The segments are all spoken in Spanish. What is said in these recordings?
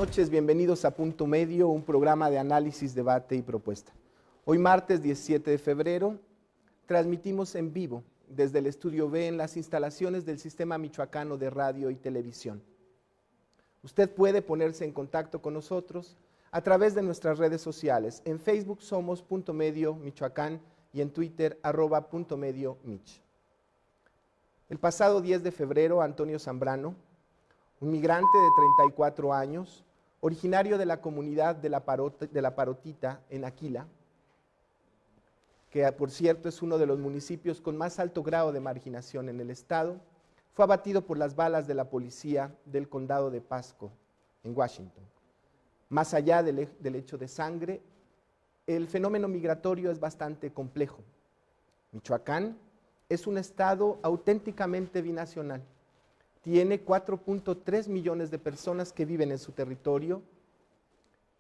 noches, bienvenidos a Punto Medio, un programa de análisis, debate y propuesta. Hoy martes 17 de febrero transmitimos en vivo desde el Estudio B en las instalaciones del Sistema Michoacano de Radio y Televisión. Usted puede ponerse en contacto con nosotros a través de nuestras redes sociales. En Facebook somos Punto Medio Michoacán y en Twitter @puntomediomich. El pasado 10 de febrero, Antonio Zambrano, un migrante de 34 años, originario de la comunidad de la Parotita en Aquila, que por cierto es uno de los municipios con más alto grado de marginación en el estado, fue abatido por las balas de la policía del condado de Pasco, en Washington. Más allá del hecho de sangre, el fenómeno migratorio es bastante complejo. Michoacán es un estado auténticamente binacional. Tiene 4.3 millones de personas que viven en su territorio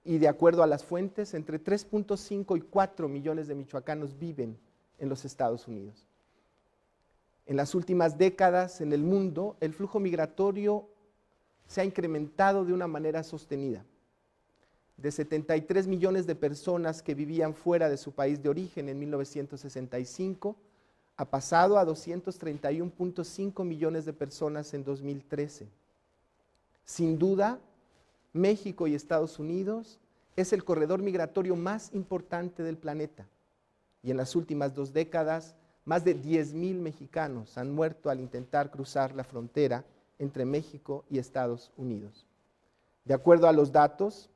y, de acuerdo a las fuentes, entre 3.5 y 4 millones de michoacanos viven en los Estados Unidos. En las últimas décadas en el mundo, el flujo migratorio se ha incrementado de una manera sostenida. De 73 millones de personas que vivían fuera de su país de origen en 1965, ha pasado a 231.5 millones de personas en 2013. Sin duda, México y Estados Unidos es el corredor migratorio más importante del planeta. Y en las últimas 2 décadas, más de 10,000 mexicanos han muerto al intentar cruzar la frontera entre México y Estados Unidos. De acuerdo a los datos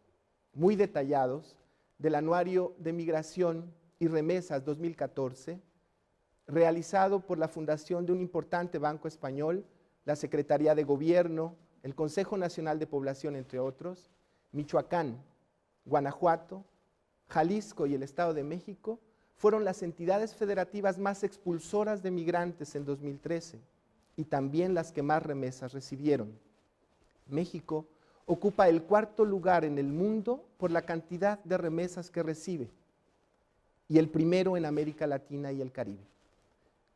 muy detallados del Anuario de Migración y Remesas 2014, realizado por la fundación de un importante banco español, la Secretaría de Gobierno, el Consejo Nacional de Población, entre otros, Michoacán, Guanajuato, Jalisco y el Estado de México fueron las entidades federativas más expulsoras de migrantes en 2013 y también las que más remesas recibieron. México ocupa el 4º lugar en el mundo por la cantidad de remesas que recibe y el primero en América Latina y el Caribe.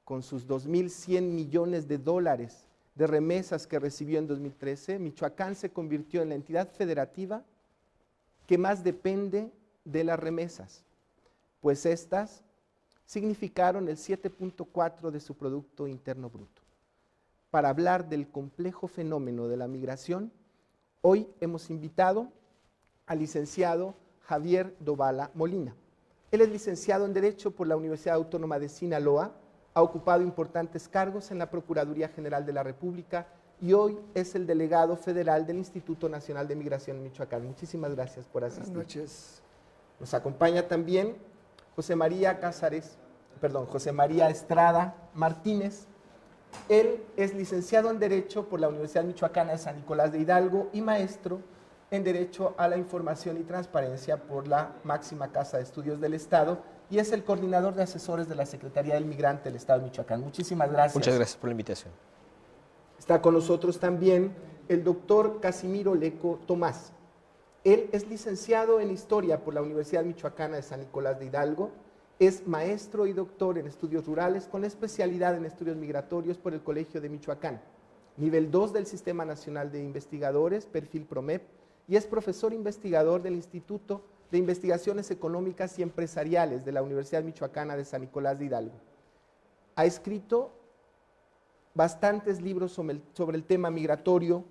Con sus 2.100 millones de dólares de remesas que recibió en 2013, Michoacán se convirtió en la entidad federativa que más depende de las remesas, pues estas significaron el 7.4% de su Producto Interno Bruto. Para hablar del complejo fenómeno de la migración, hoy hemos invitado al licenciado Javier Dovala Molina. Él es licenciado en Derecho por la Universidad Autónoma de Sinaloa, ha ocupado importantes cargos en la Procuraduría General de la República y hoy es el delegado federal del Instituto Nacional de Migración en Michoacán. Muchísimas gracias por asistir. Buenas noches. Nos acompaña también José María Estrada Martínez. Él es licenciado en Derecho por la Universidad Michoacana de San Nicolás de Hidalgo y maestro en Derecho a la Información y Transparencia por la máxima Casa de Estudios del Estado y es el coordinador de asesores de la Secretaría del Migrante del Estado de Michoacán. Muchísimas gracias. Muchas gracias por la invitación. Está con nosotros también el doctor Casimiro Leco Tomás. Él es licenciado en Historia por la Universidad Michoacana de San Nicolás de Hidalgo, es maestro y doctor en Estudios Rurales con especialidad en Estudios Migratorios por el Colegio de Michoacán, nivel 2 del Sistema Nacional de Investigadores, perfil PROMEP, y es profesor investigador del Instituto de Investigaciones Económicas y Empresariales de la Universidad Michoacana de San Nicolás de Hidalgo. Ha escrito bastantes libros sobre el tema migratorio,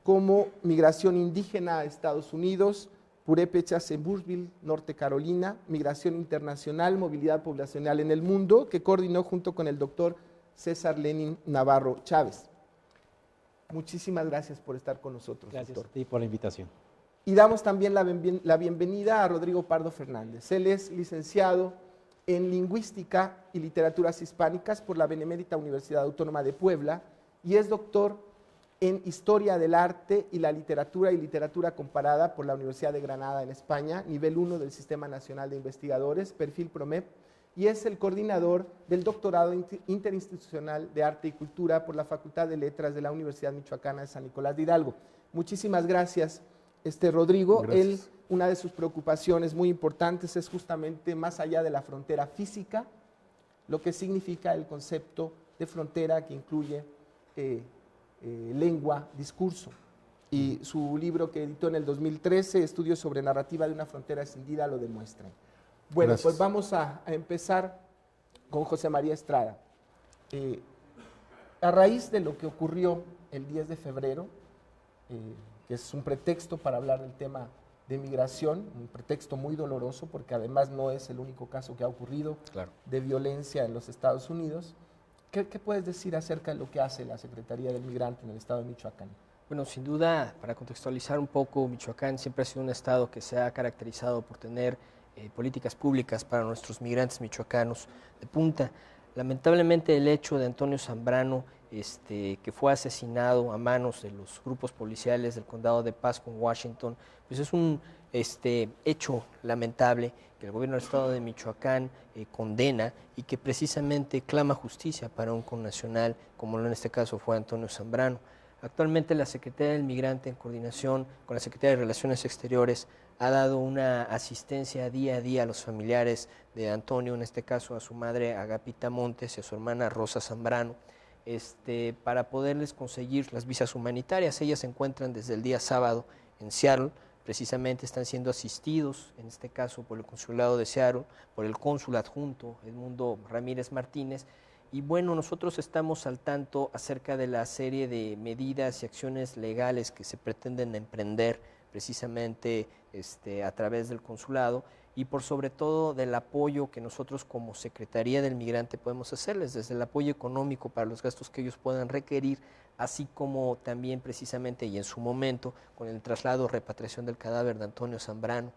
como Migración Indígena a Estados Unidos, Purépechas en Burnsville, Norte Carolina, Migración Internacional, Movilidad Poblacional en el Mundo, que coordinó junto con el doctor César Lenin Navarro Chávez. Muchísimas gracias por estar con nosotros, gracias doctor. A ti por la invitación. Y damos también la bienvenida a Rodrigo Pardo Fernández. Él es licenciado en Lingüística y Literaturas Hispánicas por la Benemérita Universidad Autónoma de Puebla y es doctor en Historia del Arte y la Literatura y Literatura Comparada por la Universidad de Granada en España, nivel 1 del Sistema Nacional de Investigadores, perfil PROMEP, y es el coordinador del Doctorado Interinstitucional de Arte y Cultura por la Facultad de Letras de la Universidad Michoacana de San Nicolás de Hidalgo. Muchísimas gracias, Rodrigo. Gracias. Él, una de sus preocupaciones muy importantes es justamente más allá de la frontera física, lo que significa el concepto de frontera que incluye lengua, discurso. Y su libro que editó en el 2013, Estudios sobre narrativa de una frontera escindida, lo demuestran. Bueno, Gracias. pues vamos a empezar con José María Estrada. A raíz de lo que ocurrió el 10 de febrero, que es un pretexto para hablar del tema de migración, un pretexto muy doloroso, porque además no es el único caso que ha ocurrido de violencia en los Estados Unidos. ¿Qué puedes decir acerca de lo que hace la Secretaría del Migrante en el estado de Michoacán? Bueno, sin duda, para contextualizar un poco, Michoacán siempre ha sido un estado que se ha caracterizado por tener políticas públicas para nuestros migrantes michoacanos de punta. Lamentablemente el hecho de Antonio Zambrano, que fue asesinado a manos de los grupos policiales del condado de Pasco en Washington, pues es un hecho lamentable que el gobierno del estado de Michoacán condena y que precisamente clama justicia para un connacional, como en este caso fue Antonio Zambrano. Actualmente la Secretaría del Migrante, en coordinación con la Secretaría de Relaciones Exteriores, ha dado una asistencia día a día a los familiares de Antonio, en este caso a su madre Agapita Montes y a su hermana Rosa Zambrano, para poderles conseguir las visas humanitarias. Ellas se encuentran desde el día sábado en Seattle, precisamente están siendo asistidos, en este caso por el Consulado de Seattle, por el cónsul adjunto Edmundo Ramírez Martínez. Y bueno, nosotros estamos al tanto acerca de la serie de medidas y acciones legales que se pretenden emprender precisamente a través del consulado y por sobre todo del apoyo que nosotros como Secretaría del Migrante podemos hacerles, desde el apoyo económico para los gastos que ellos puedan requerir, así como también precisamente y en su momento con el traslado o repatriación del cadáver de Antonio Zambrano.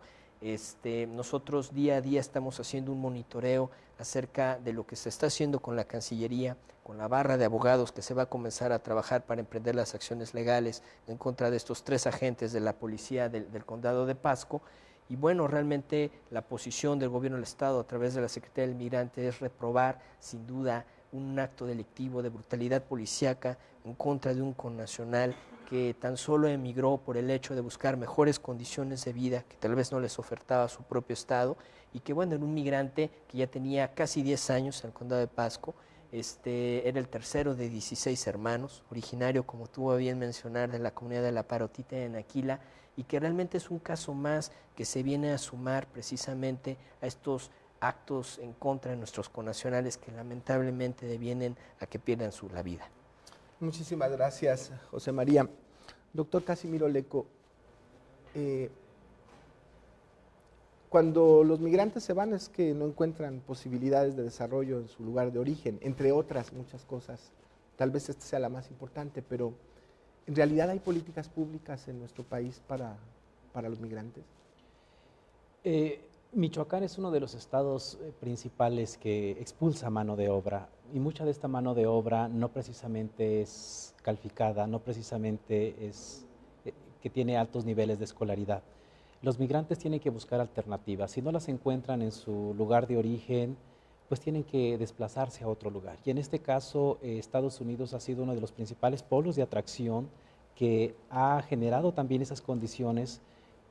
Nosotros día a día estamos haciendo un monitoreo acerca de lo que se está haciendo con la Cancillería, con la barra de abogados que se va a comenzar a trabajar para emprender las acciones legales en contra de estos 3 agentes de la policía del condado de Pasco. Y bueno, realmente la posición del gobierno del Estado a través de la Secretaría del Migrante es reprobar sin duda un acto delictivo de brutalidad policíaca en contra de un connacional que tan solo emigró por el hecho de buscar mejores condiciones de vida que tal vez no les ofertaba su propio estado y que bueno, era un migrante que ya tenía casi 10 años en el condado de Pasco, era el tercero de 16 hermanos, originario, como tuvo bien mencionar, de la comunidad de la Parotita en Aquila, y que realmente es un caso más que se viene a sumar precisamente a estos actos en contra de nuestros connacionales que lamentablemente devienen a que pierdan la vida. Muchísimas gracias, José María. Doctor Casimiro Lecco, cuando los migrantes se van es que no encuentran posibilidades de desarrollo en su lugar de origen, entre otras muchas cosas. Tal vez esta sea la más importante, pero ¿en realidad hay políticas públicas en nuestro país para los migrantes? Michoacán es uno de los estados principales que expulsa mano de obra y mucha de esta mano de obra no precisamente es calificada, no precisamente es que tiene altos niveles de escolaridad. Los migrantes tienen que buscar alternativas. Si no las encuentran en su lugar de origen, pues tienen que desplazarse a otro lugar. Y en este caso, Estados Unidos ha sido uno de los principales polos de atracción que ha generado también esas condiciones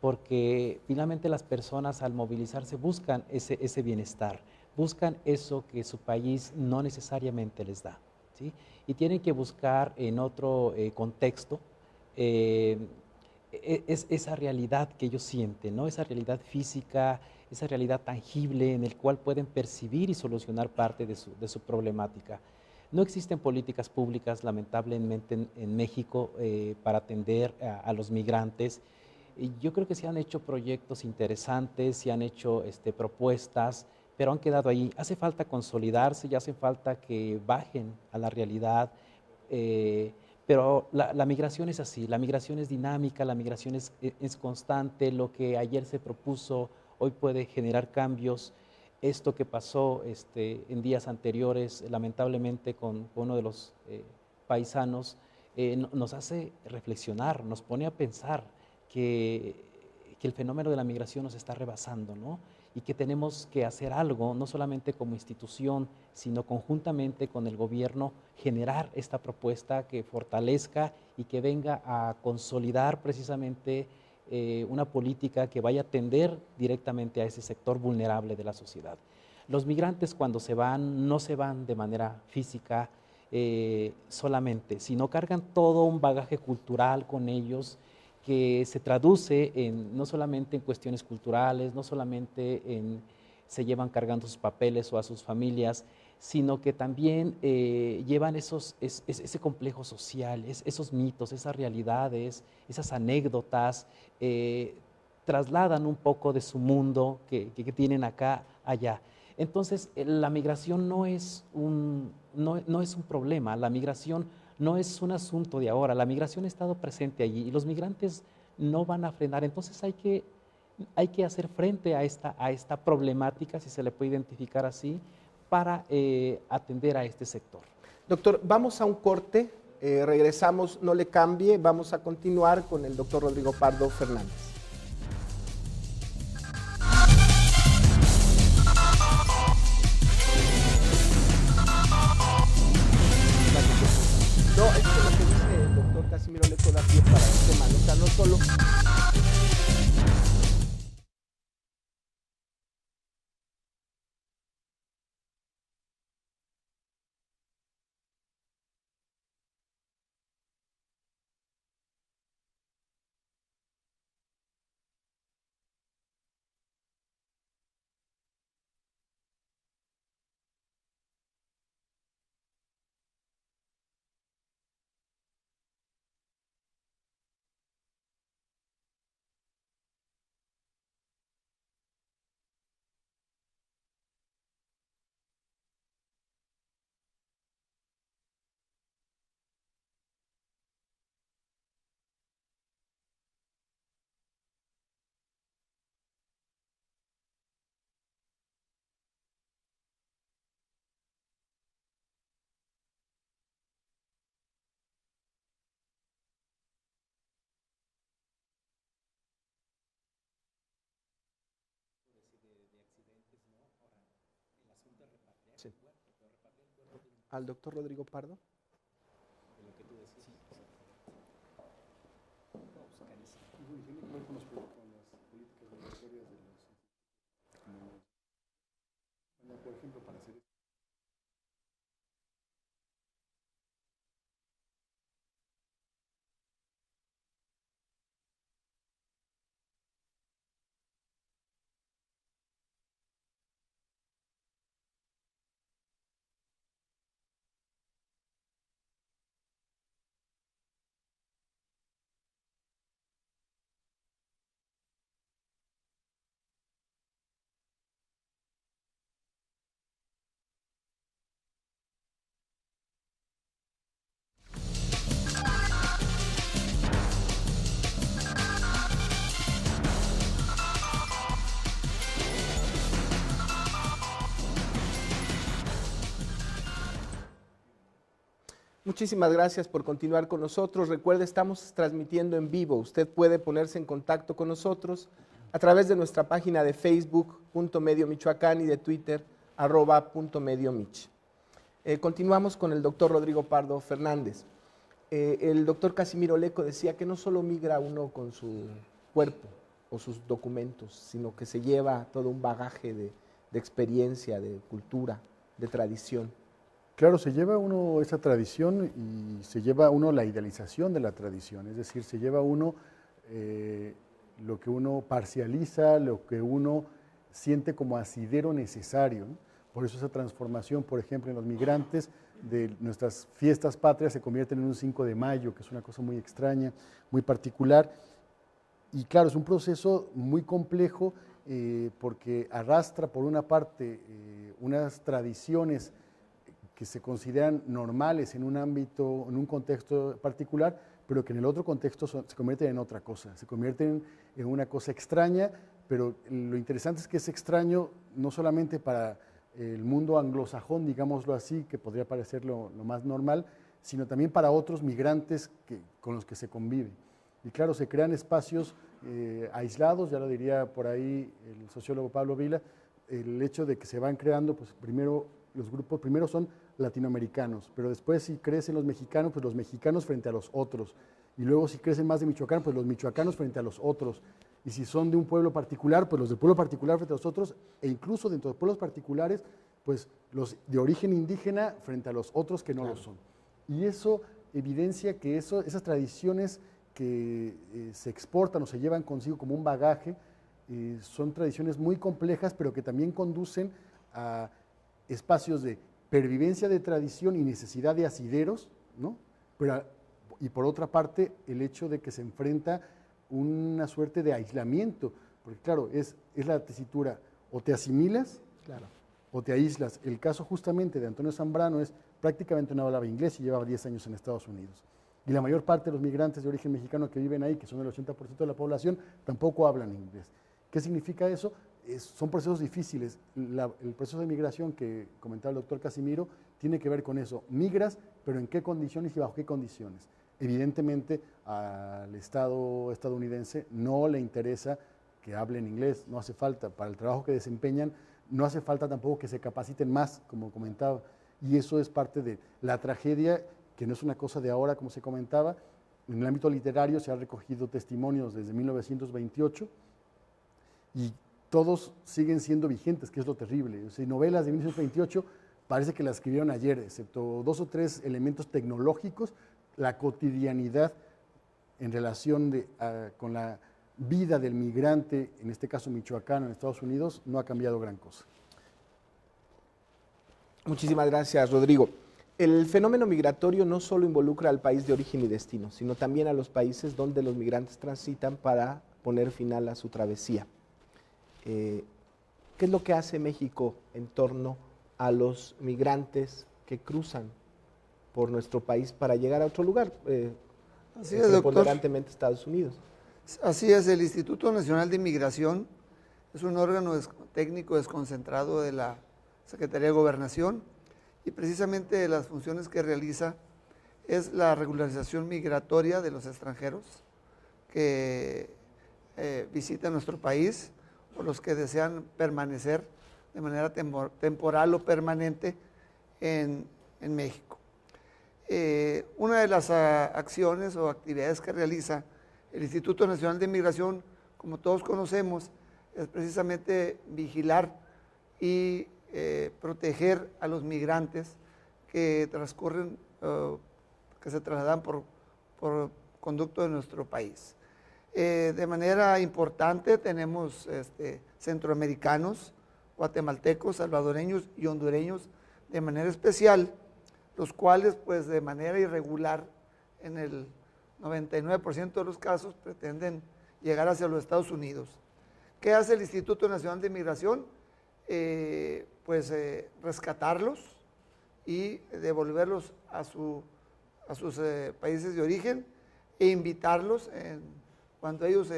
porque finalmente las personas al movilizarse buscan ese bienestar, buscan eso que su país no necesariamente les da, ¿sí? Y tienen que buscar en otro contexto esa realidad que ellos sienten, ¿no? Esa realidad física, esa realidad tangible en el cual pueden percibir y solucionar parte de su problemática. No existen políticas públicas, lamentablemente, en México para atender a los migrantes. Yo creo que se han hecho proyectos interesantes, se han hecho propuestas, pero han quedado ahí. Hace falta consolidarse y hace falta que bajen a la realidad, pero la migración es así, la migración es dinámica, la migración es constante, lo que ayer se propuso hoy puede generar cambios. Esto que pasó en días anteriores, lamentablemente con uno de los paisanos, nos hace reflexionar, nos pone a pensar que el fenómeno de la migración nos está rebasando, ¿no? Y que tenemos que hacer algo, no solamente como institución, sino conjuntamente con el gobierno, generar esta propuesta que fortalezca y que venga a consolidar precisamente una política que vaya a atender directamente a ese sector vulnerable de la sociedad. Los migrantes cuando se van, no se van de manera física solamente, sino cargan todo un bagaje cultural con ellos, que se traduce no solamente en cuestiones culturales, no solamente se llevan cargando sus papeles o a sus familias, sino que también llevan ese complejo social, esos mitos, esas realidades, esas anécdotas, trasladan un poco de su mundo que tienen acá, allá. Entonces, la migración no es un problema, la migración no es un asunto de ahora, la migración ha estado presente allí y los migrantes no van a frenar. Entonces hay que hacer frente a esta problemática, si se le puede identificar así, para atender a este sector. Doctor, vamos a un corte, regresamos, no le cambie, vamos a continuar con el doctor Rodrigo Pardo Fernández. No, es que lo que dice el doctor Casimiro Lecco da pie para el tema, o sea, no solo... Sí. ¿Al doctor Rodrigo Pardo? Por ejemplo, para hacer Muchísimas gracias por continuar con nosotros. Recuerde, estamos transmitiendo en vivo. Usted puede ponerse en contacto con nosotros a través de nuestra página de Facebook, Medio Michoacán, y de Twitter, @.mediomich. Continuamos con el doctor Rodrigo Pardo Fernández. El doctor Casimiro Lecco decía que no solo migra uno con su cuerpo o sus documentos, sino que se lleva todo un bagaje de experiencia, de cultura, de tradición. Claro, se lleva uno esa tradición y se lleva uno la idealización de la tradición, es decir, se lleva uno lo que uno parcializa, lo que uno siente como asidero necesario, ¿no? Por eso esa transformación, por ejemplo, en los migrantes de nuestras fiestas patrias se convierten en un 5 de mayo, que es una cosa muy extraña, muy particular. Y claro, es un proceso muy complejo porque arrastra por una parte unas tradiciones que se consideran normales en un ámbito, en un contexto particular, pero que en el otro contexto se convierten en otra cosa, se convierten en una cosa extraña, pero lo interesante es que es extraño no solamente para el mundo anglosajón, digámoslo así, que podría parecer lo más normal, sino también para otros migrantes con los que se convive. Y claro, se crean espacios aislados, ya lo diría por ahí el sociólogo Pablo Vila, el hecho de que se van creando, pues primero los grupos, primero son latinoamericanos, pero después si crecen los mexicanos, pues los mexicanos frente a los otros, y luego si crecen más de Michoacán, pues los michoacanos frente a los otros, y si son de un pueblo particular, pues los del pueblo particular frente a los otros, e incluso dentro de pueblos particulares, pues los de origen indígena frente a los otros que no lo son. Y eso evidencia que esas tradiciones que se exportan o se llevan consigo como un bagaje, son tradiciones muy complejas, pero que también conducen a espacios de pervivencia de tradición y necesidad de asideros, ¿no? Y por otra parte, el hecho de que se enfrenta una suerte de aislamiento, porque claro, es la tesitura, o te asimilas, Claro. o te aíslas. El caso justamente de Antonio Zambrano es prácticamente no hablaba inglés y llevaba 10 años en Estados Unidos. Y la mayor parte de los migrantes de origen mexicano que viven ahí, que son el 80% de la población, tampoco hablan inglés. ¿Qué significa eso? Son procesos difíciles. El proceso de migración que comentaba el doctor Casimiro tiene que ver con eso. Migras, pero ¿en qué condiciones y bajo qué condiciones? Evidentemente al Estado estadounidense no le interesa que hablen inglés, no hace falta. Para el trabajo que desempeñan, no hace falta tampoco que se capaciten más, como comentaba. Y eso es parte de la tragedia, que no es una cosa de ahora, como se comentaba. En el ámbito literario se han recogido testimonios desde 1928 y todos siguen siendo vigentes, que es lo terrible. O sea, novelas de 1928 parece que las escribieron ayer, excepto 2 o 3 elementos tecnológicos, la cotidianidad en relación con la vida del migrante, en este caso michoacano en Estados Unidos, no ha cambiado gran cosa. Muchísimas gracias, Rodrigo. El fenómeno migratorio no solo involucra al país de origen y destino, sino también a los países donde los migrantes transitan para poner final a su travesía. ¿Qué es lo que hace México en torno a los migrantes que cruzan por nuestro país para llegar a otro lugar? Así es, doctor. Preponderantemente Estados Unidos. Así es, el Instituto Nacional de Migración es un órgano técnico desconcentrado de la Secretaría de Gobernación y precisamente las funciones que realiza es la regularización migratoria de los extranjeros que visitan nuestro país o los que desean permanecer de manera temporal o permanente en México. Una de las acciones o actividades que realiza el Instituto Nacional de Migración, como todos conocemos, es precisamente vigilar y proteger a los migrantes que transcurren, que se trasladan por conducto de nuestro país. De manera importante tenemos centroamericanos, guatemaltecos, salvadoreños y hondureños de manera especial, los cuales pues de manera irregular en el 99% de los casos pretenden llegar hacia los Estados Unidos. ¿Qué hace el Instituto Nacional de Migración? Rescatarlos y devolverlos a sus países de origen e invitarlos, cuando ellos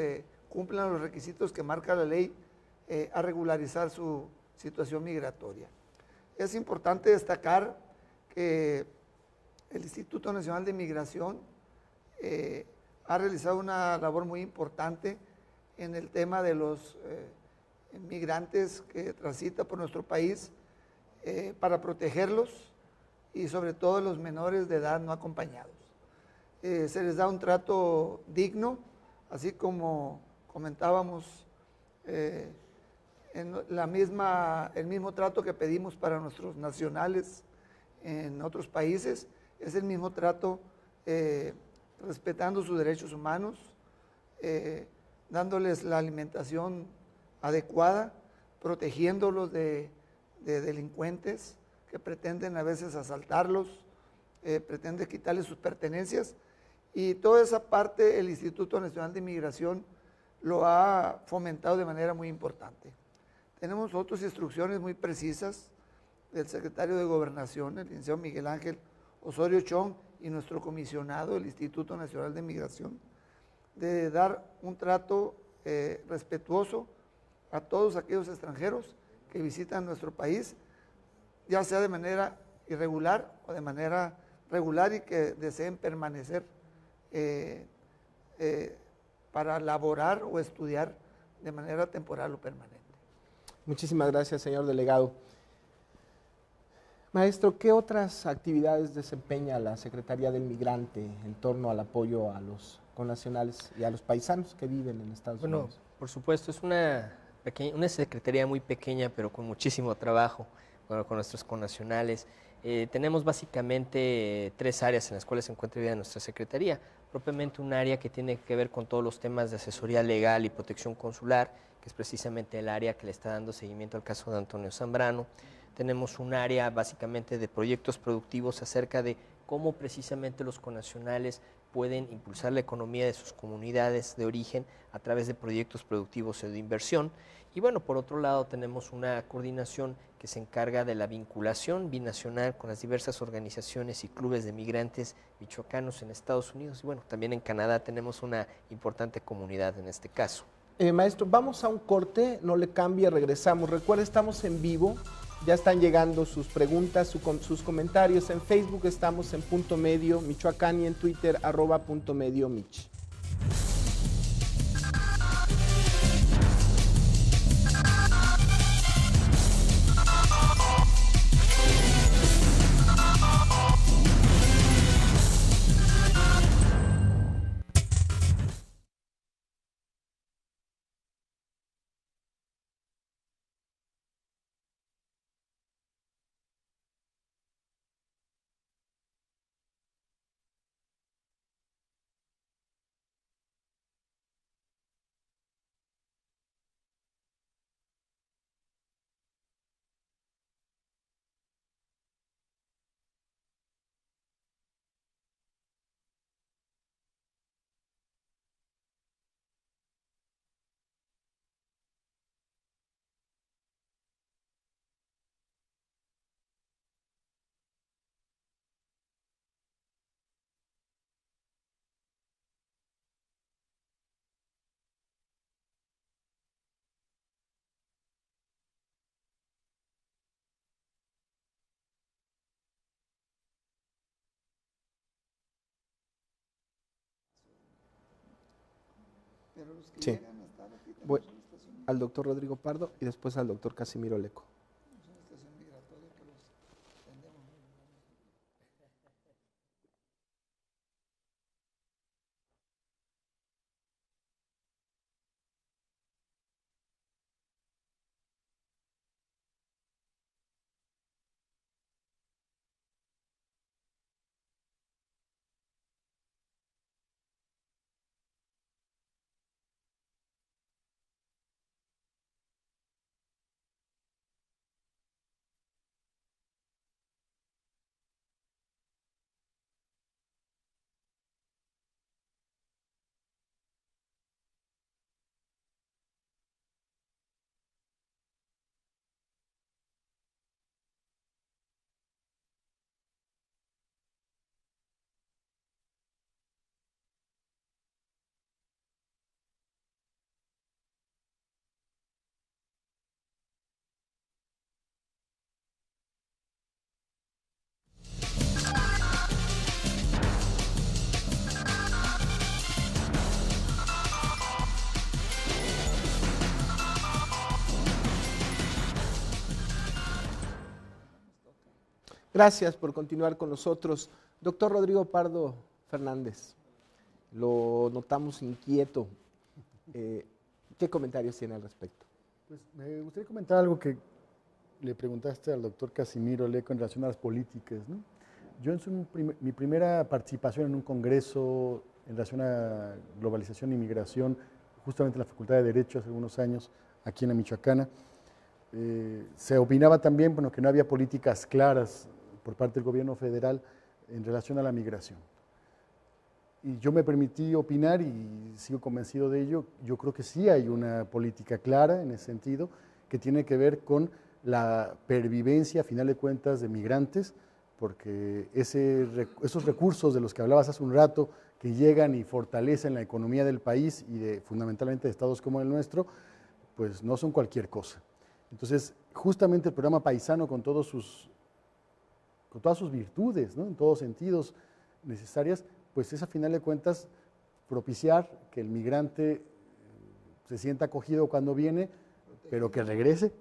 cumplan los requisitos que marca la ley, a regularizar su situación migratoria. Es importante destacar que el Instituto Nacional de Migración ha realizado una labor muy importante en el tema de los migrantes que transitan por nuestro país para protegerlos y sobre todo los menores de edad no acompañados. Se les da un trato digno, así como comentábamos, el mismo trato que pedimos para nuestros nacionales en otros países, es el mismo trato respetando sus derechos humanos, dándoles la alimentación adecuada, protegiéndolos de delincuentes que pretenden a veces asaltarlos, pretenden quitarles sus pertenencias, y toda esa parte el Instituto Nacional de Migración lo ha fomentado de manera muy importante. Tenemos otras instrucciones muy precisas del secretario de Gobernación, el licenciado Miguel Ángel Osorio Chong, y nuestro comisionado del Instituto Nacional de Migración, de dar un trato respetuoso a todos aquellos extranjeros que visitan nuestro país, ya sea de manera irregular o de manera regular, y que deseen permanecer para laborar o estudiar de manera temporal o permanente. Muchísimas gracias, señor delegado. Maestro, ¿qué otras actividades desempeña la Secretaría del Migrante en torno al apoyo a los connacionales y a los paisanos que viven en Estados Unidos? Bueno, por supuesto, es una secretaría muy pequeña, pero con muchísimo trabajo con nuestros connacionales. Tenemos básicamente 3 áreas en las cuales se encuentra vida nuestra secretaría. propiamente un área que tiene que ver con todos los temas de asesoría legal y protección consular, que es precisamente el área que le está dando seguimiento al caso de Antonio Zambrano. Tenemos un área básicamente de proyectos productivos acerca de cómo precisamente los connacionales pueden impulsar la economía de sus comunidades de origen a través de proyectos productivos o de inversión. Y bueno, por otro lado tenemos una coordinación que se encarga de la vinculación binacional con las diversas organizaciones y clubes de migrantes michoacanos en Estados Unidos. Y bueno, también en Canadá tenemos una importante comunidad en este caso. Maestro, vamos a un corte, no le cambie, regresamos. Recuerda, estamos en vivo, ya están llegando sus preguntas, sus comentarios. En Facebook estamos en Punto Medio Michoacán y en Twitter @puntomediomich. Pero los que Sí. llegan hasta ahora aquí Voy tenemos una estación, al doctor Rodrigo Pardo y después al doctor Casimiro Leco. una estación migratoria que los atendemos. Gracias por continuar con nosotros. Doctor Rodrigo Pardo Fernández, lo notamos inquieto. ¿Qué comentarios tiene al respecto? Pues me gustaría comentar algo que le preguntaste al doctor Casimiro Leco en relación a las políticas, ¿no? Yo en mi primera participación en un congreso en relación a globalización e inmigración, justamente en la Facultad de Derecho hace algunos años, aquí en la Michoacana, se opinaba también, bueno, que no había políticas claras por parte del gobierno federal en relación a la migración. Y yo me permití opinar y sigo convencido de ello. Yo creo que sí hay una política clara en ese sentido, que tiene que ver con la pervivencia, a final de cuentas, de migrantes, porque esos recursos de los que hablabas hace un rato, que llegan y fortalecen la economía del país y fundamentalmente de estados como el nuestro, pues no son cualquier cosa. Entonces, justamente el programa Paisano, con todas sus virtudes, ¿no?, en todos sentidos necesarias, pues es a final de cuentas propiciar que el migrante se sienta acogido cuando viene, pero que regrese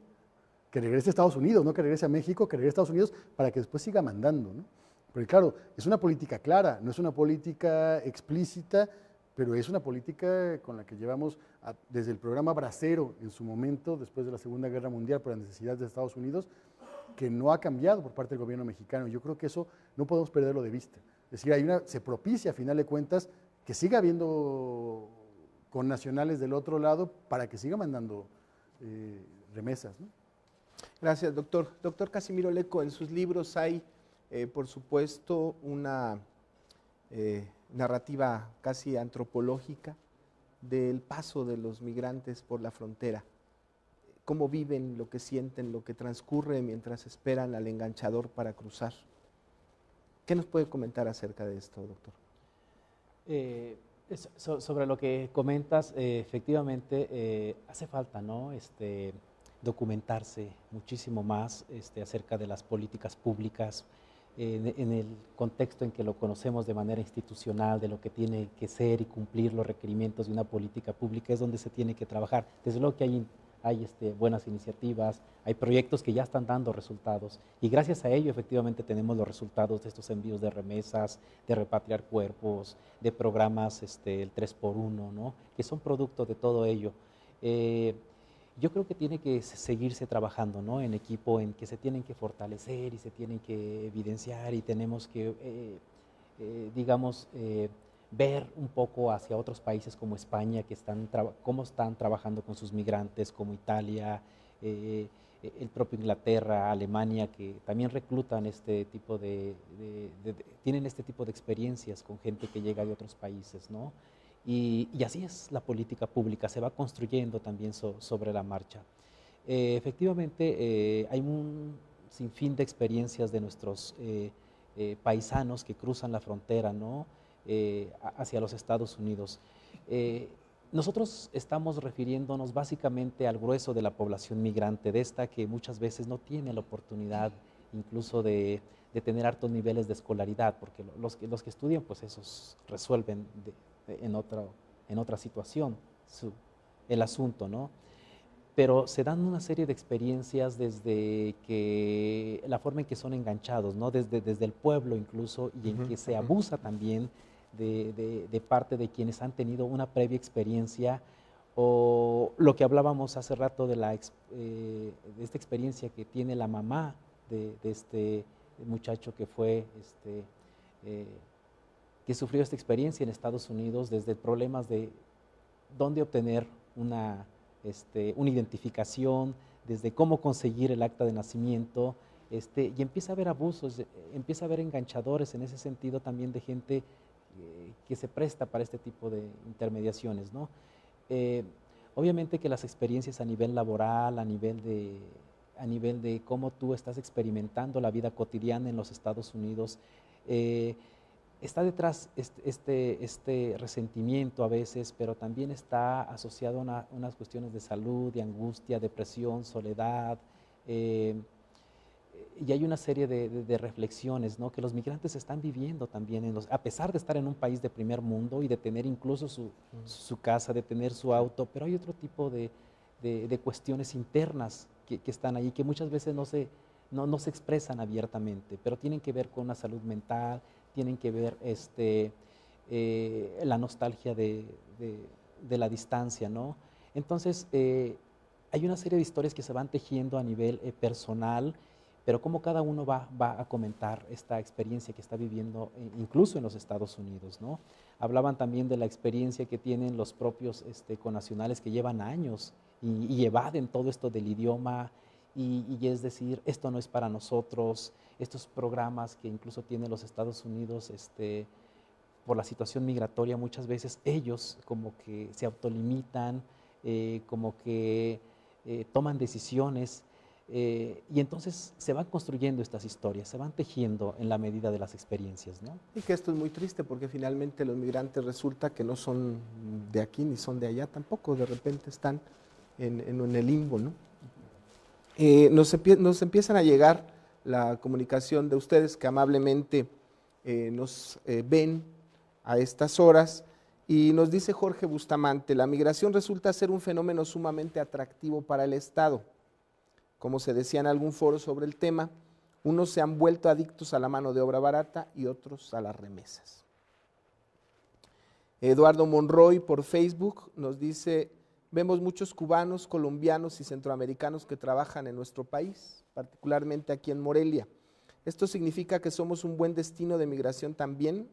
a Estados Unidos, no que regrese a México, que regrese a Estados Unidos para que después siga mandando, ¿no? Porque claro, es una política clara, no es una política explícita, pero es una política con la que llevamos desde el programa Bracero en su momento, después de la Segunda Guerra Mundial, por las necesidades de Estados Unidos, que no ha cambiado por parte del gobierno mexicano. Yo creo que eso no podemos perderlo de vista. Es decir, se propicia a final de cuentas que siga habiendo connacionales del otro lado para que siga mandando remesas, ¿no? Gracias, doctor. Doctor Casimiro Leco, en sus libros hay, por supuesto, una narrativa casi antropológica del paso de los migrantes por la frontera. Cómo viven, lo que sienten, lo que transcurre mientras esperan al enganchador para cruzar. ¿Qué nos puede comentar acerca de esto, doctor? Sobre lo que comentas, efectivamente hace falta, ¿no? Documentarse muchísimo más acerca de las políticas públicas en el contexto en que lo conocemos de manera institucional, de lo que tiene que ser y cumplir los requerimientos de una política pública, es donde se tiene que trabajar. Desde luego que hay buenas iniciativas, hay proyectos que ya están dando resultados y gracias a ello efectivamente tenemos los resultados de estos envíos de remesas, de repatriar cuerpos, de programas el 3x1, ¿no? Que son producto de todo ello. Yo creo que tiene que seguirse trabajando, ¿no? En equipo, en que se tienen que fortalecer y se tienen que evidenciar y tenemos que, ver un poco hacia otros países como España, que cómo están trabajando con sus migrantes, como Italia, el propio Inglaterra, Alemania, que también reclutan tienen este tipo de experiencias con gente que llega de otros países, ¿no? Y así es la política pública, se va construyendo también sobre la marcha. Efectivamente, hay un sinfín de experiencias de nuestros paisanos que cruzan la frontera, ¿no? Hacia los Estados Unidos. Nosotros estamos refiriéndonos básicamente al grueso de la población migrante, de esta que muchas veces no tiene la oportunidad incluso de tener altos niveles de escolaridad, porque los que estudian, pues esos resuelven en otra situación el asunto, ¿no? Pero se dan una serie de experiencias desde que la forma en que son enganchados, ¿no? Desde el pueblo incluso, y en que se abusa también de parte de quienes han tenido una previa experiencia, o lo que hablábamos hace rato de esta experiencia que tiene la mamá de este muchacho que fue que sufrió esta experiencia en Estados Unidos, desde problemas de dónde obtener una identificación, desde cómo conseguir el acta de nacimiento, y empieza a haber abusos, empieza a haber enganchadores en ese sentido también de gente que se presta para este tipo de intermediaciones, ¿no? Obviamente que las experiencias a nivel laboral, a nivel de cómo tú estás experimentando la vida cotidiana en los Estados Unidos, está detrás este resentimiento a veces, pero también está asociado a unas cuestiones de salud, de angustia, depresión, soledad, y hay una serie de reflexiones, ¿no? Que los migrantes están viviendo también, a pesar de estar en un país de primer mundo y de tener incluso su casa, de tener su auto, pero hay otro tipo de cuestiones internas que están ahí, que muchas veces no se expresan abiertamente, pero tienen que ver con una salud mental, tienen que ver la nostalgia de la distancia, ¿no? Entonces, hay una serie de historias que se van tejiendo a nivel personal, pero cómo cada uno va a comentar esta experiencia que está viviendo incluso en los Estados Unidos, ¿no? Hablaban también de la experiencia que tienen los propios connacionales que llevan años y evaden todo esto del idioma, y es decir, esto no es para nosotros, estos programas que incluso tienen los Estados Unidos por la situación migratoria, muchas veces ellos como que se autolimitan, como que toman decisiones, y entonces se van construyendo estas historias, se van tejiendo en la medida de las experiencias, ¿no? Y que esto es muy triste porque finalmente los migrantes resulta que no son de aquí ni son de allá tampoco, de repente están en el limbo, ¿no? Nos empiezan a llegar la comunicación de ustedes que amablemente nos ven a estas horas, y nos dice Jorge Bustamante: la migración resulta ser un fenómeno sumamente atractivo para el Estado. Como se decía en algún foro sobre el tema, unos se han vuelto adictos a la mano de obra barata y otros a las remesas. Eduardo Monroy por Facebook nos dice: vemos muchos cubanos, colombianos y centroamericanos que trabajan en nuestro país, particularmente aquí en Morelia. Esto significa que somos un buen destino de migración también,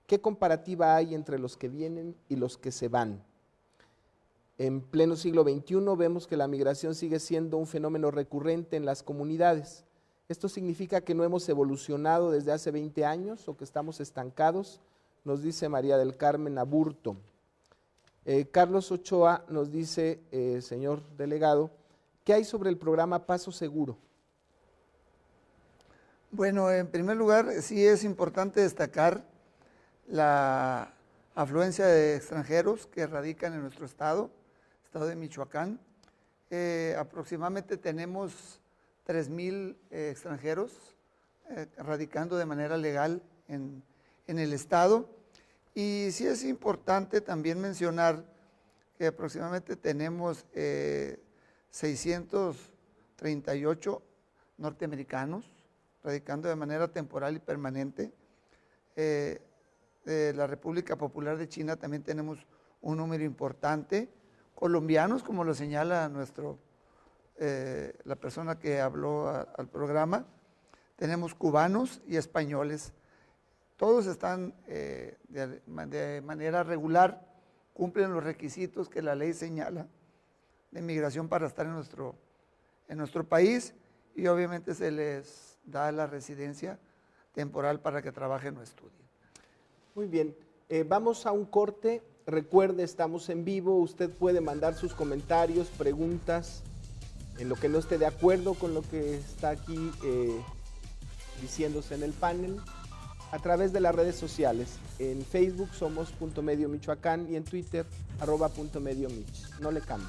¿Qué comparativa hay entre los que vienen y los que se van? En pleno siglo XXI vemos que la migración sigue siendo un fenómeno recurrente en las comunidades. ¿Esto significa que no hemos evolucionado desde hace 20 años o que estamos estancados? Nos dice María del Carmen Aburto. Carlos Ochoa nos dice, señor delegado, ¿qué hay sobre el programa Paso Seguro? Bueno, en primer lugar, sí es importante destacar la afluencia de extranjeros que radican en nuestro estado de Michoacán. Aproximadamente tenemos 3,000 extranjeros radicando de manera legal en el estado. Y sí es importante también mencionar que aproximadamente tenemos 638 norteamericanos radicando de manera temporal y permanente. De la República Popular de China también tenemos un número importante. Colombianos, como lo señala la persona que habló al programa. Tenemos cubanos y españoles. Todos están de manera regular, cumplen los requisitos que la ley señala de migración para estar en nuestro país, y obviamente se les da la residencia temporal para que trabajen o estudien. Muy bien, vamos a un corte. Recuerde, estamos en vivo, usted puede mandar sus comentarios, preguntas, en lo que no esté de acuerdo con lo que está aquí diciéndose en el panel, a través de las redes sociales. En Facebook somos @medio Michoacán y en Twitter @medio Mich. No le cambie.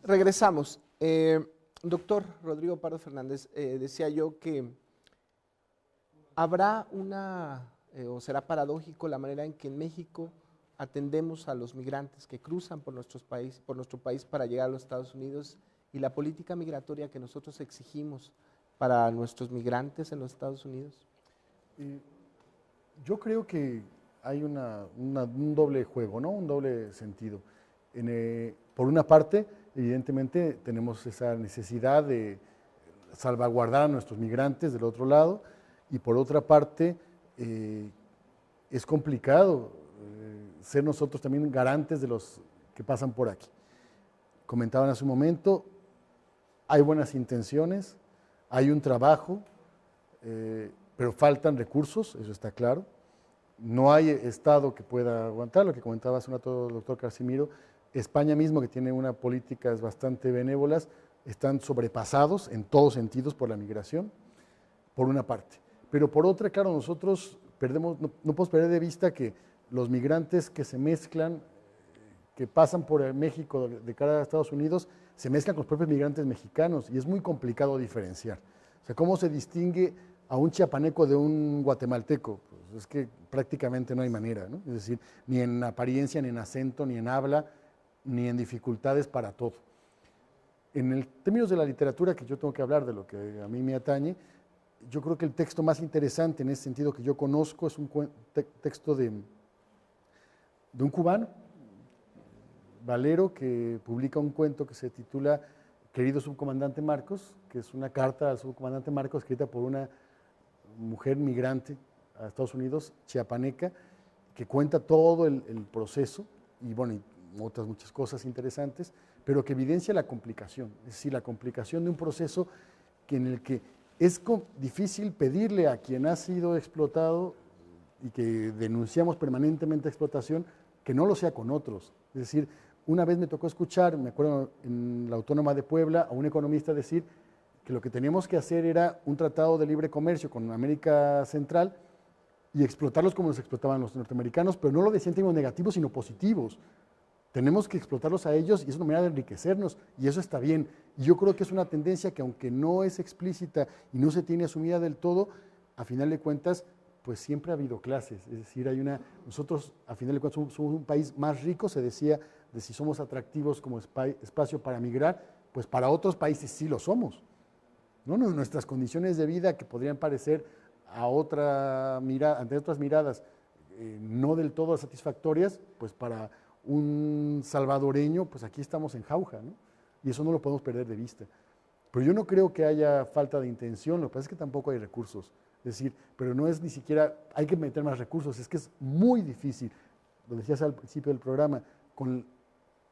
Regresamos. Doctor Rodrigo Pardo Fernández, decía yo que habrá o será paradójico la manera en que en México atendemos a los migrantes que cruzan por nuestro país para llegar a los Estados Unidos, y la política migratoria que nosotros exigimos para nuestros migrantes en los Estados Unidos. Yo creo que hay un doble juego, ¿no? Un doble sentido. Por una parte, evidentemente tenemos esa necesidad de salvaguardar a nuestros migrantes. Del otro lado, y por otra parte es complicado ser nosotros también garantes de los que pasan por aquí. Comentaban hace un momento, hay buenas intenciones, hay un trabajo, pero faltan recursos, eso está claro. No hay Estado que pueda aguantar, lo que comentaba hace un rato el doctor Casimiro. España mismo, que tiene unas políticas bastante benévolas, están sobrepasados en todos sentidos por la migración, por una parte. Pero por otra, claro, nosotros no podemos perder de vista que los migrantes que se mezclan, que pasan por México de cara a Estados Unidos, se mezclan con los propios migrantes mexicanos y es muy complicado diferenciar. O sea, ¿cómo se distingue a un chiapaneco de un guatemalteco? Pues es que prácticamente no hay manera, ¿no? Es decir, ni en apariencia, ni en acento, ni en habla, ni en dificultades para todo. En el términos de la literatura, que yo tengo que hablar de lo que a mí me atañe, yo creo que el texto más interesante en ese sentido que yo conozco es un texto de un cubano, Valero, que publica un cuento que se titula Querido subcomandante Marcos, que es una carta al subcomandante Marcos escrita por una mujer migrante a Estados Unidos, chiapaneca, que cuenta todo el proceso y bueno, y otras muchas cosas interesantes, pero que evidencia la complicación, es decir, la complicación de un proceso en el que es difícil pedirle a quien ha sido explotado y que denunciamos permanentemente explotación, que no lo sea con otros. Es decir, una vez me tocó escuchar, me acuerdo en la Autónoma de Puebla, a un economista decir que lo que teníamos que hacer era un tratado de libre comercio con América Central y explotarlos como nos explotaban los norteamericanos, pero no lo decían en términos negativos, sino positivos. Tenemos que explotarlos a ellos y es una manera de enriquecernos y eso está bien. Y yo creo que es una tendencia que aunque no es explícita y no se tiene asumida del todo, a final de cuentas, pues siempre ha habido clases. Es decir, nosotros a final de cuentas somos un país más rico, se decía, de si somos atractivos como espacio para migrar, pues para otros países sí lo somos. Nuestras condiciones de vida que podrían parecer ante otras miradas no del todo satisfactorias, pues para un salvadoreño, pues aquí estamos en jauja, ¿no? Y eso no lo podemos perder de vista. Pero yo no creo que haya falta de intención, lo que pasa es que tampoco hay recursos. Es decir, pero no es ni siquiera, hay que meter más recursos, es que es muy difícil, lo decías al principio del programa, con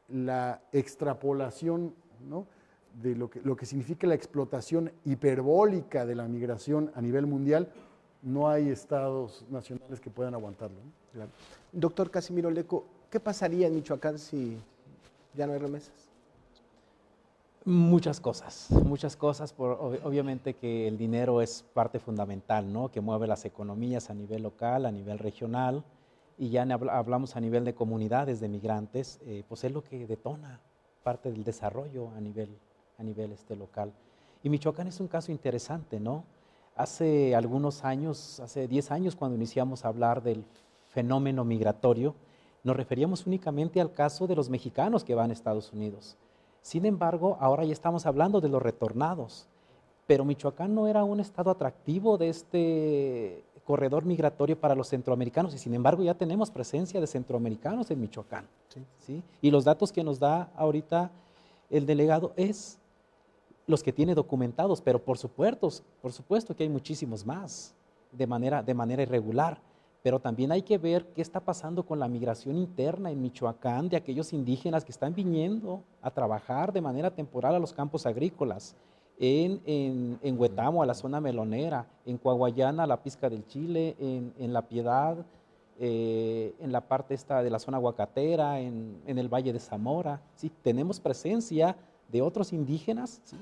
la extrapolación, ¿no?, de lo que significa la explotación hiperbólica de la migración a nivel mundial, no hay estados nacionales que puedan aguantarlo, ¿no? Claro. Doctor Casimiro Leco, ¿qué pasaría en Michoacán si ya no hay remesas? Muchas cosas, obviamente que el dinero es parte fundamental, ¿no?, que mueve las economías a nivel local, a nivel regional, y ya hablamos a nivel de comunidades de migrantes, pues es lo que detona parte del desarrollo a nivel local. Y Michoacán es un caso interesante, ¿no? Hace algunos años, hace 10 años, cuando iniciamos a hablar del fenómeno migratorio, nos referíamos únicamente al caso de los mexicanos que van a Estados Unidos. Sin embargo, ahora ya estamos hablando de los retornados, pero Michoacán no era un estado atractivo de este corredor migratorio para los centroamericanos y sin embargo ya tenemos presencia de centroamericanos en Michoacán. ¿Sí? Y los datos que nos da ahorita el delegado es los que tiene documentados, pero por supuesto que hay muchísimos más de manera irregular, pero también hay que ver qué está pasando con la migración interna en Michoacán de aquellos indígenas que están viniendo a trabajar de manera temporal a los campos agrícolas, en Huetamo, a la zona melonera, en Coahuayana, a la pizca del Chile, en La Piedad, en la parte esta de la zona aguacatera, en el Valle de Zamora. ¿Sí? Tenemos presencia de otros indígenas, ¿sí?,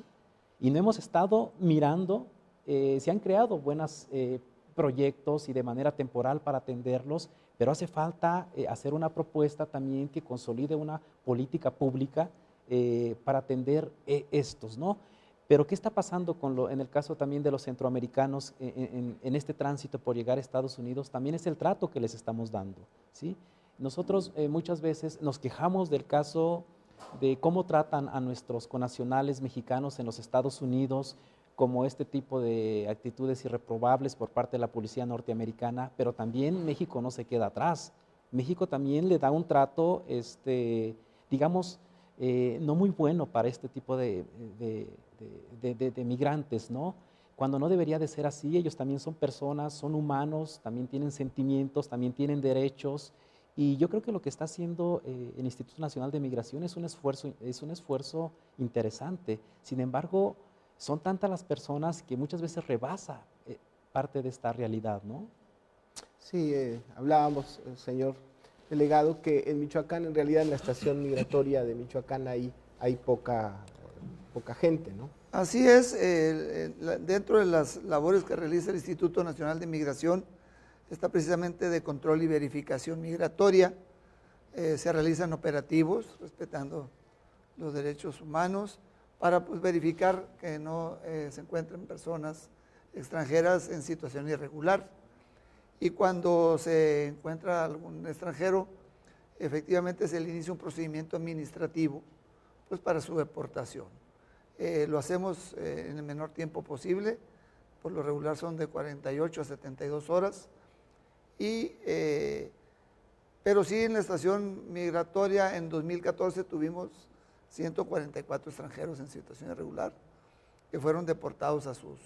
y no hemos estado mirando, se han creado buenos proyectos y de manera temporal para atenderlos, pero hace falta hacer una propuesta también que consolide una política pública para atender estos, ¿no? Pero ¿qué está pasando en el caso también de los centroamericanos en este tránsito por llegar a Estados Unidos? También es el trato que les estamos dando, ¿sí? Nosotros muchas veces nos quejamos del caso de cómo tratan a nuestros connacionales mexicanos en los Estados Unidos, como este tipo de actitudes irreprobables por parte de la policía norteamericana, pero también México no se queda atrás. México también le da un trato, digamos, no muy bueno para este tipo de migrantes, ¿no? cuando no debería de ser así. Ellos también son personas, son humanos, también tienen sentimientos, también tienen derechos. Y yo creo que lo que está haciendo el Instituto Nacional de Migración es un esfuerzo interesante. Sin embargo, son tantas las personas que muchas veces rebasa parte de esta realidad, ¿no? Sí, hablábamos, señor delegado, que en Michoacán, en realidad en la estación migratoria de Michoacán hay poca gente, ¿no? Así es, dentro de las labores que realiza el Instituto Nacional de Migración, está precisamente de control y verificación migratoria. Se realizan operativos respetando los derechos humanos para pues, verificar que no se encuentren personas extranjeras en situación irregular. Y cuando se encuentra algún extranjero, efectivamente se le inicia un procedimiento administrativo pues, para su deportación. Lo hacemos en el menor tiempo posible, por lo regular son de 48 a 72 horas. Pero sí, en la estación migratoria en 2014 tuvimos 144 extranjeros en situación irregular que fueron deportados a sus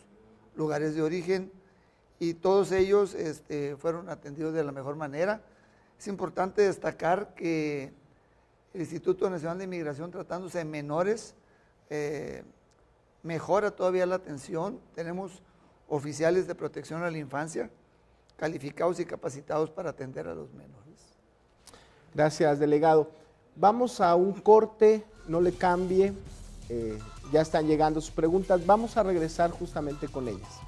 lugares de origen y todos ellos fueron atendidos de la mejor manera. Es importante destacar que el Instituto Nacional de Migración, tratándose de menores, mejora todavía la atención. Tenemos oficiales de protección a la infancia calificados y capacitados para atender a los menores. Gracias, delegado. Vamos a un corte, no le cambie, ya están llegando sus preguntas, vamos a regresar justamente con ellas.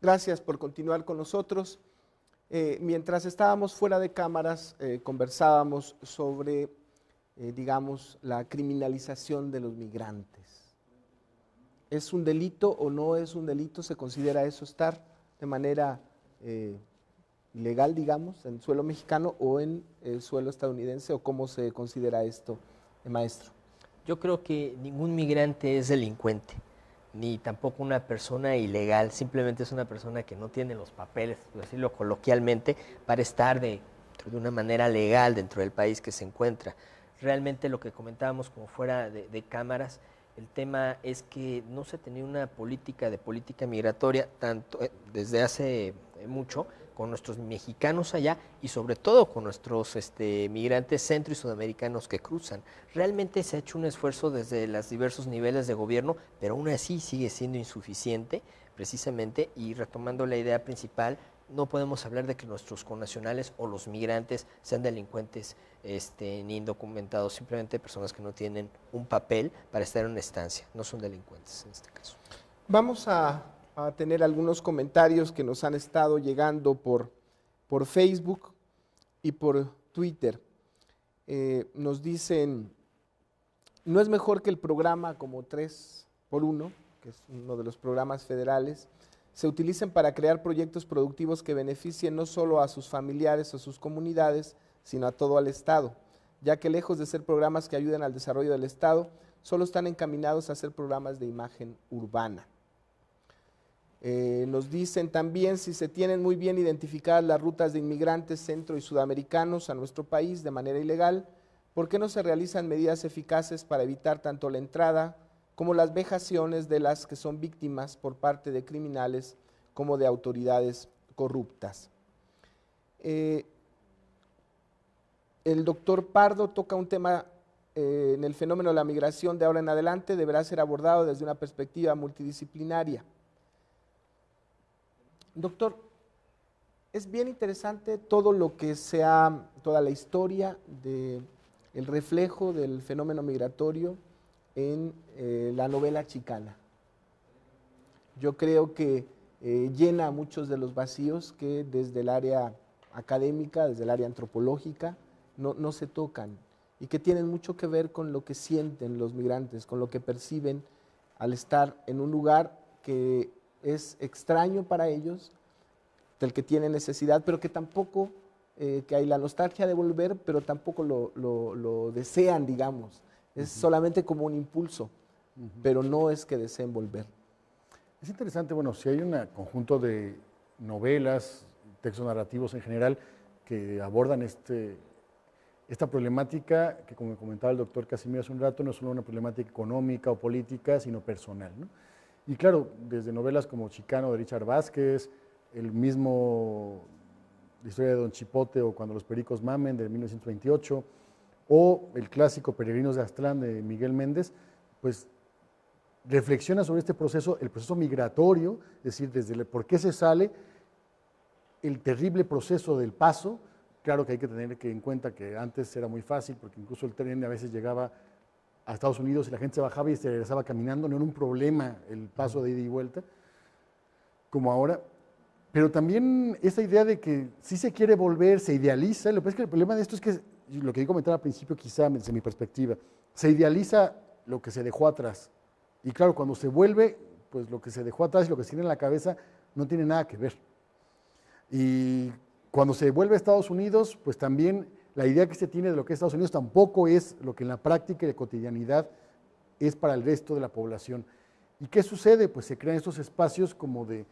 Gracias por continuar con nosotros. Mientras estábamos fuera de cámaras, conversábamos sobre, digamos, la criminalización de los migrantes. ¿Es un delito o no es un delito? ¿Se considera eso estar de manera ilegal, digamos, en suelo mexicano o en suelo estadounidense? ¿O cómo se considera esto, maestro? Yo creo que ningún migrante es delincuente, ni tampoco una persona ilegal, simplemente es una persona que no tiene los papeles, por decirlo coloquialmente, para estar de una manera legal dentro del país que se encuentra. Realmente lo que comentábamos como fuera de cámaras, el tema es que no se tenía una política migratoria tanto desde hace mucho con nuestros mexicanos allá y sobre todo con nuestros migrantes centro y sudamericanos que cruzan. Realmente se ha hecho un esfuerzo desde los diversos niveles de gobierno, pero aún así sigue siendo insuficiente precisamente, y retomando la idea principal, no podemos hablar de que nuestros connacionales o los migrantes sean delincuentes ni indocumentados, simplemente personas que no tienen un papel para estar en una estancia, no son delincuentes en este caso. Vamos a tener algunos comentarios que nos han estado llegando por Facebook y por Twitter. Nos dicen, ¿no es mejor que el programa como 3x1, que es uno de los programas federales, se utilicen para crear proyectos productivos que beneficien no solo a sus familiares o sus comunidades, sino a todo el Estado, ya que lejos de ser programas que ayuden al desarrollo del Estado, solo están encaminados a ser programas de imagen urbana? Nos dicen también, si se tienen muy bien identificadas las rutas de inmigrantes centro y sudamericanos a nuestro país de manera ilegal, ¿por qué no se realizan medidas eficaces para evitar tanto la entrada como las vejaciones de las que son víctimas por parte de criminales como de autoridades corruptas? El doctor Pardo toca un tema en el fenómeno de la migración de ahora en adelante, deberá ser abordado desde una perspectiva multidisciplinaria. Doctor, es bien interesante todo lo que toda la historia del reflejo del fenómeno migratorio en la novela chicana. Yo creo que llena muchos de los vacíos que desde el área académica, desde el área antropológica, no se tocan y que tienen mucho que ver con lo que sienten los migrantes, con lo que perciben al estar en un lugar que es extraño para ellos, del que tienen necesidad, pero que tampoco, que hay la nostalgia de volver, pero tampoco lo desean, digamos. Es solamente como un impulso, pero no es que deseen volver. Es interesante, bueno, si hay un conjunto de novelas, textos narrativos en general, que abordan esta problemática, que como comentaba el doctor Casimiro hace un rato, no es solo una problemática económica o política, sino personal, ¿no? Y claro, desde novelas como Chicano de Richard Vázquez, el mismo La historia de Don Chipote o Cuando los pericos mamen de 1928, o el clásico Peregrinos de Aztlán de Miguel Méndez, pues reflexiona sobre este proceso, el proceso migratorio, es decir, desde por qué se sale, el terrible proceso del paso. Claro que hay que tener en cuenta que antes era muy fácil, porque incluso el tren a veces llegaba a Estados Unidos y la gente se bajaba y se regresaba caminando, no era un problema el paso de ida y vuelta, como ahora. Pero también esa idea de que si se quiere volver, se idealiza. Lo que pasa es que el problema de esto es que, lo que yo comentaba al principio quizá desde mi perspectiva, se idealiza lo que se dejó atrás. Y claro, cuando se vuelve, pues lo que se dejó atrás y lo que se tiene en la cabeza no tiene nada que ver. Y cuando se vuelve a Estados Unidos, pues también la idea que se tiene de lo que es Estados Unidos tampoco es lo que en la práctica y de cotidianidad es para el resto de la población. ¿Y qué sucede? Pues se crean estos espacios como de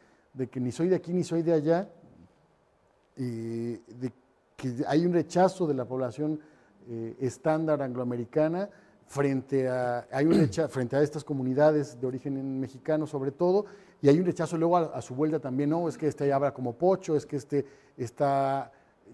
que ni soy de aquí ni soy de allá, de que hay un rechazo de la población estándar angloamericana frente a estas comunidades de origen mexicano sobre todo, y hay un rechazo luego a su vuelta también, no, es que ya habla como pocho, es que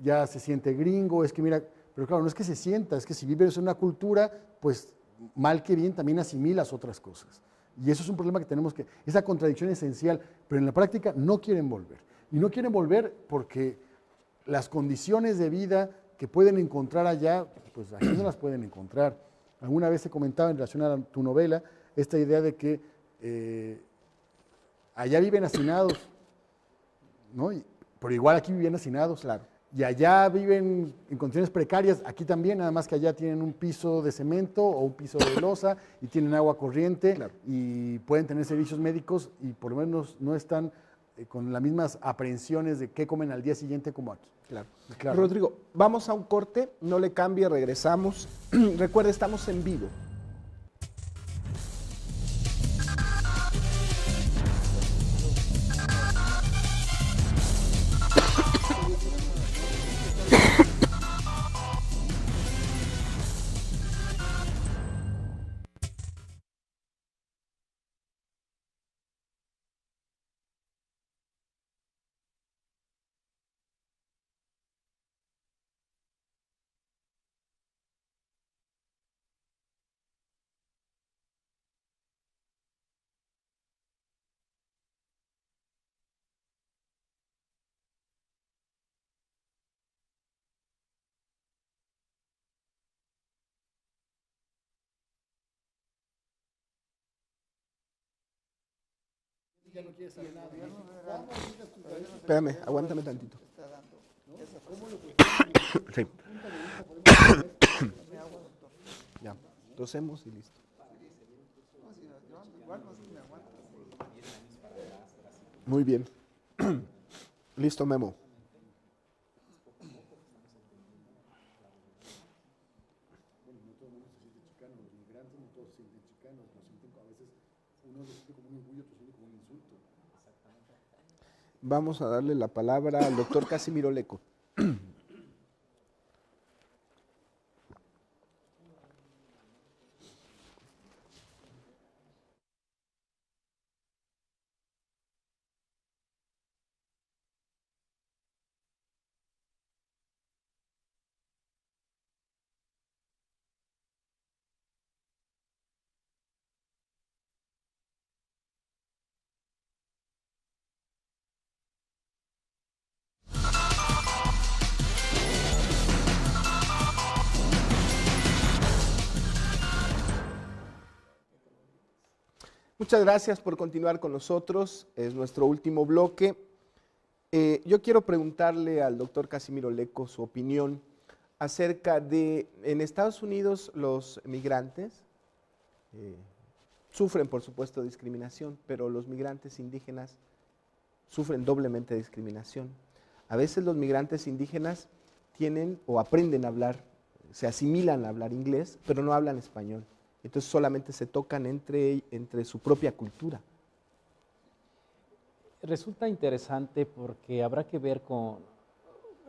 ya se siente gringo, es que mira, pero claro, no es que se sienta, es que si vives en una cultura, pues mal que bien también asimilas otras cosas. Y eso es un problema que tenemos esa contradicción esencial, pero en la práctica no quieren volver. Y no quieren volver porque las condiciones de vida que pueden encontrar allá, pues aquí no las pueden encontrar. Alguna vez se comentaba en relación a tu novela esta idea de que allá viven hacinados, ¿no? Pero igual aquí viven hacinados. Claro. Y allá viven en condiciones precarias, aquí también, nada más que allá tienen un piso de cemento o un piso de losa y tienen agua corriente, claro, y pueden tener servicios médicos y por lo menos no están con las mismas aprehensiones de qué comen al día siguiente como aquí. Claro. Claro. Rodrigo, vamos a un corte, no le cambie, regresamos. Recuerde, estamos en vivo. Espérame, aguántame tantito. Sí. Ya, tosemos y listo. Muy bien. Listo, Memo. Vamos a darle la palabra al doctor Casimiro Leco. Muchas gracias por continuar con nosotros. Es nuestro último bloque. Yo quiero preguntarle al doctor Casimiro Leco su opinión acerca de, en Estados Unidos los migrantes sufren, por supuesto, discriminación, pero los migrantes indígenas sufren doblemente discriminación. A veces los migrantes indígenas tienen o aprenden a hablar, se asimilan a hablar inglés, pero no hablan español. Entonces solamente se tocan entre su propia cultura. Resulta interesante porque habrá que ver con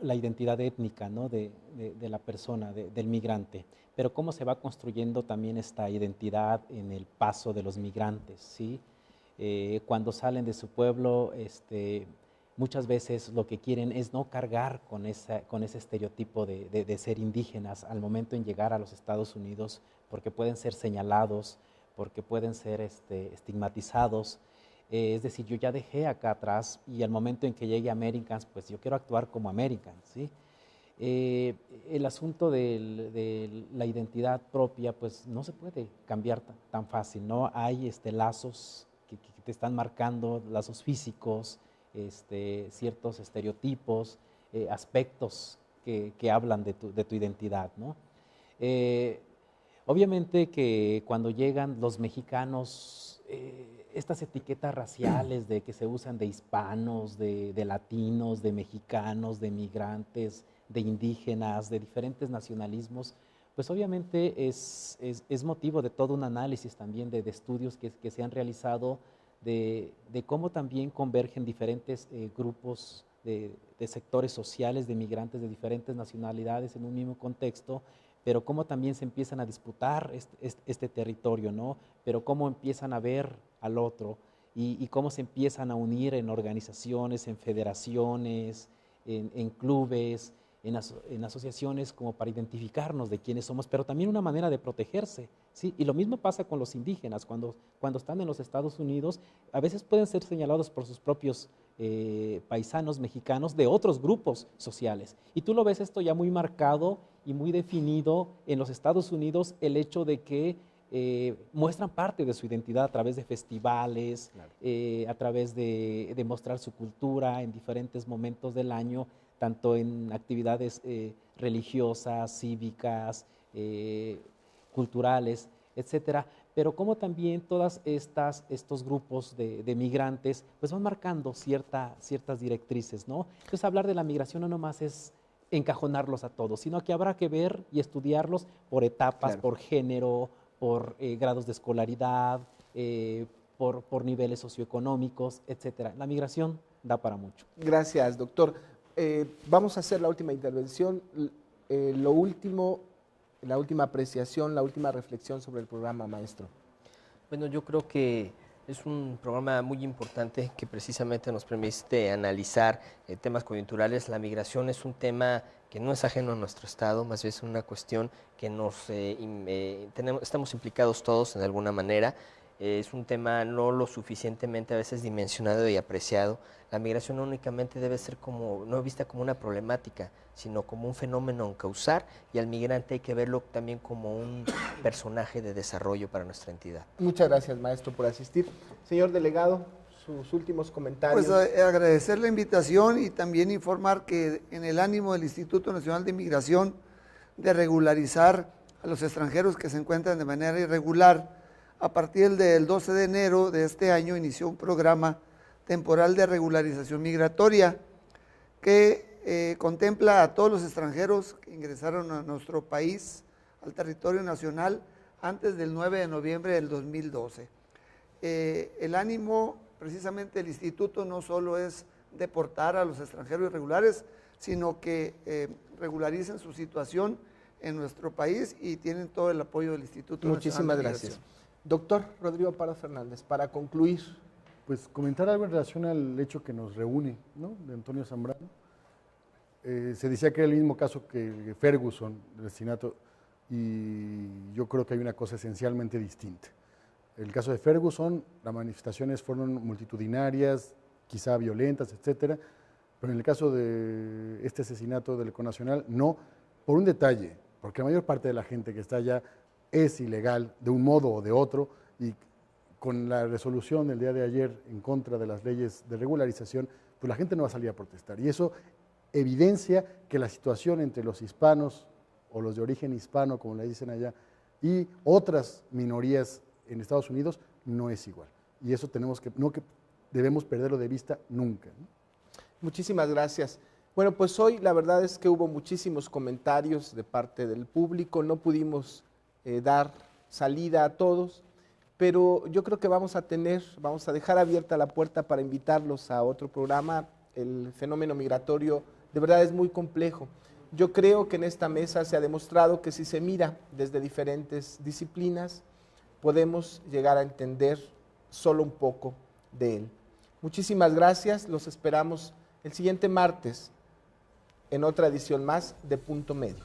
la identidad étnica, ¿no? de la persona, del migrante, pero cómo se va construyendo también esta identidad en el paso de los migrantes, ¿sí? Cuando salen de su pueblo, muchas veces lo que quieren es no cargar con ese estereotipo de ser indígenas al momento en llegar a los Estados Unidos, porque pueden ser señalados, porque pueden ser estigmatizados. Es decir, yo ya dejé acá atrás y al momento en que llegue a Americans, pues yo quiero actuar como Americans, ¿sí? El asunto de la identidad propia, pues no se puede cambiar tan fácil, ¿no? Hay lazos que te están marcando, lazos físicos, ciertos estereotipos, aspectos que hablan de tu identidad, ¿no? Obviamente que cuando llegan los mexicanos, estas etiquetas raciales de que se usan de hispanos, de latinos, de mexicanos, de migrantes, de indígenas, de diferentes nacionalismos, pues obviamente es motivo de todo un análisis también de estudios que se han realizado de cómo también convergen diferentes grupos de sectores sociales, de migrantes de diferentes nacionalidades en un mismo contexto, pero cómo también se empiezan a disputar este territorio, ¿no? Pero cómo empiezan a ver al otro y cómo se empiezan a unir en organizaciones, en federaciones, en clubes, en asociaciones como para identificarnos de quiénes somos, pero también una manera de protegerse, ¿sí? Y lo mismo pasa con los indígenas, cuando están en los Estados Unidos, a veces pueden ser señalados por sus propios paisanos mexicanos de otros grupos sociales. Y tú lo ves esto ya muy marcado y muy definido en los Estados Unidos, el hecho de que muestran parte de su identidad a través de festivales, claro, a través de mostrar su cultura en diferentes momentos del año, tanto en actividades religiosas, cívicas, culturales, etcétera, pero como también todas estos grupos de migrantes pues van marcando ciertas directrices, ¿no? Entonces hablar de la migración no nomás es encajonarlos a todos, sino que habrá que ver y estudiarlos por etapas, claro, por género, por grados de escolaridad, por niveles socioeconómicos, etcétera. La migración da para mucho. Gracias, doctor. Vamos a hacer la última intervención. La última apreciación, la última reflexión sobre el programa, maestro. Bueno, yo creo que es un programa muy importante que precisamente nos permite analizar temas coyunturales. La migración es un tema que no es ajeno a nuestro Estado, más bien es una cuestión que estamos implicados todos en alguna manera. Es un tema no lo suficientemente a veces dimensionado y apreciado. La migración no únicamente debe ser no vista como una problemática, sino como un fenómeno en causar, y al migrante hay que verlo también como un personaje de desarrollo para nuestra entidad. Muchas gracias, maestro, por asistir. Señor delegado, sus últimos comentarios. Pues agradecer la invitación y también informar que en el ánimo del Instituto Nacional de Migración de regularizar a los extranjeros que se encuentran de manera irregular, a partir del 12 de enero de este año inició un programa temporal de regularización migratoria que contempla a todos los extranjeros que ingresaron a nuestro país, al territorio nacional, antes del 9 de noviembre del 2012. El ánimo precisamente del instituto no solo es deportar a los extranjeros irregulares, sino que regularicen su situación en nuestro país y tienen todo el apoyo del Instituto Muchísimas Nacional de gracias. Migración. Doctor Rodrigo Pardo Fernández, para concluir. Pues comentar algo en relación al hecho que nos reúne, ¿no?, de Antonio Zambrano. Se decía que era el mismo caso que Ferguson, del asesinato, y yo creo que hay una cosa esencialmente distinta. En el caso de Ferguson, las manifestaciones fueron multitudinarias, quizá violentas, etcétera, pero en el caso de este asesinato del connacional, no, por un detalle, porque la mayor parte de la gente que está allá es ilegal de un modo o de otro, y con la resolución del día de ayer en contra de las leyes de regularización, pues la gente no va a salir a protestar, y eso evidencia que la situación entre los hispanos o los de origen hispano, como le dicen allá, y otras minorías en Estados Unidos no es igual. Y eso debemos perderlo de vista nunca, ¿no? Muchísimas gracias. Bueno, pues hoy la verdad es que hubo muchísimos comentarios de parte del público, no pudimos dar salida a todos, pero yo creo que vamos a dejar abierta la puerta para invitarlos a otro programa. El fenómeno migratorio de verdad es muy complejo. Yo creo que en esta mesa se ha demostrado que si se mira desde diferentes disciplinas, podemos llegar a entender solo un poco de él. Muchísimas gracias, los esperamos el siguiente martes en otra edición más de Punto Medio.